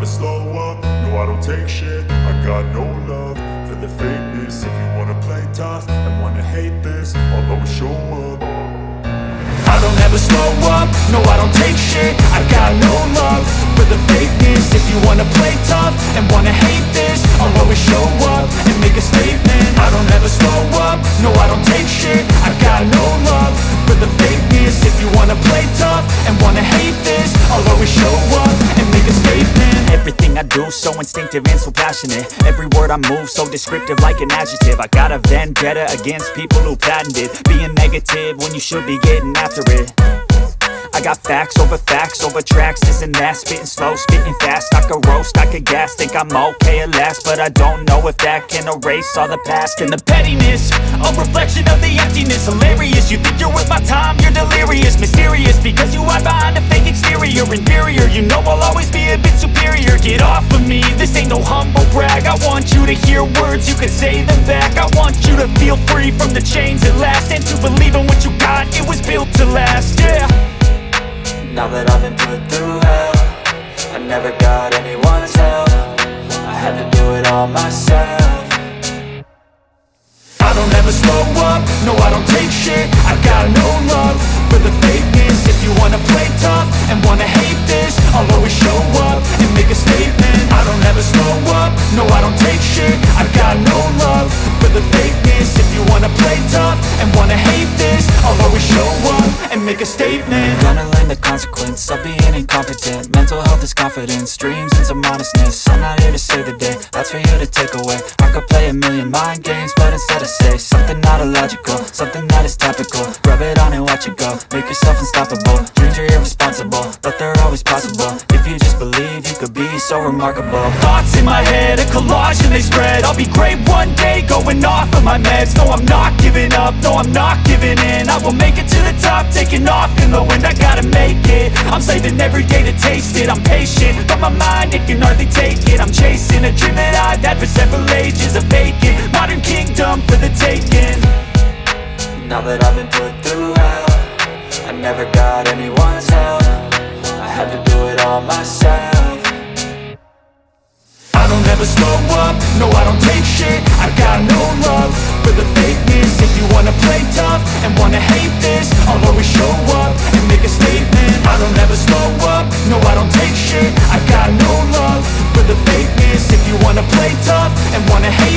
slow up, no I don't take shit. I got no love for the fakeness. If you wanna play tough and wanna hate this, I'll always show up. I don't ever slow up, no I don't take shit. I got no love for the fakeness. If you wanna play tough and wanna hate this, I'll always show up and make a statement. I don't ever slow up, no I don't take shit. I got no love for the fakeness. If you wanna play tough and wanna hate this, I'll always show up and make a statement. Everything I do so instinctive and so passionate. Every word I move so descriptive like an adjective. I got a vendetta against people who patented being negative when you should be getting after it. I got facts over tracks, this and that. Spitting slow, spitting fast, I could roast, I could gas. Think I'm okay at last, but I don't know if that can erase all the past. And the pettiness, a reflection of the emptiness. Hilarious, you think you're worth my time, you're delirious. Mysterious, because you hide behind a fake exterior. Inferior, you know I'll always be a bit superior. Get off of me, this ain't no humble brag. I want you to hear words, you can say them back. I want you to feel free from the chains at last, and to believe in what you got, it was built to last, yeah. Now that I've been put through hell, I never got anyone's help. I had to do it all myself. I don't ever slow up, no I don't take shit. I got no love for the fakeness. If you wanna play tough and wanna hate this, I'll always show up and make a statement. I don't ever slow up, no I don't take shit. I got no love for the fakeness. If you wanna play tough and wanna hate this, I'll always show up and make a statement. Gonna learn the consequence of being incompetent. Mental health is confidence, dreams and some honestness. I'm not here to save the day, that's for you to take away. I could play a million mind games, but instead I say something not illogical, something that is topical. Rub it on and watch it go, make yourself unstoppable. Dreams are irresponsible, but they're always possible. If you just believe, you could be so remarkable. Thoughts in my head, a collage and they spread. I'll be great one day, going off of my meds. No, I'm not giving up, no, I'm not giving in. I will make it to the top, taking off in the wind. I gotta make it, I'm saving every day to taste it. I'm patient, but my mind, it can hardly take it. I'm chasing a dream that I've had for several ages. A vacant, modern kingdom for the taking. Now that I've been put through hell, I never got anyone's help. I had to do it all myself. I don't ever slow up, no I don't take shit. I got no love for the fakeness. If you wanna play tough and wanna hate this, I'll always show up and make a statement. I don't ever slow up, no I don't take shit. I got no love for the fakeness. If you wanna play tough and wanna hate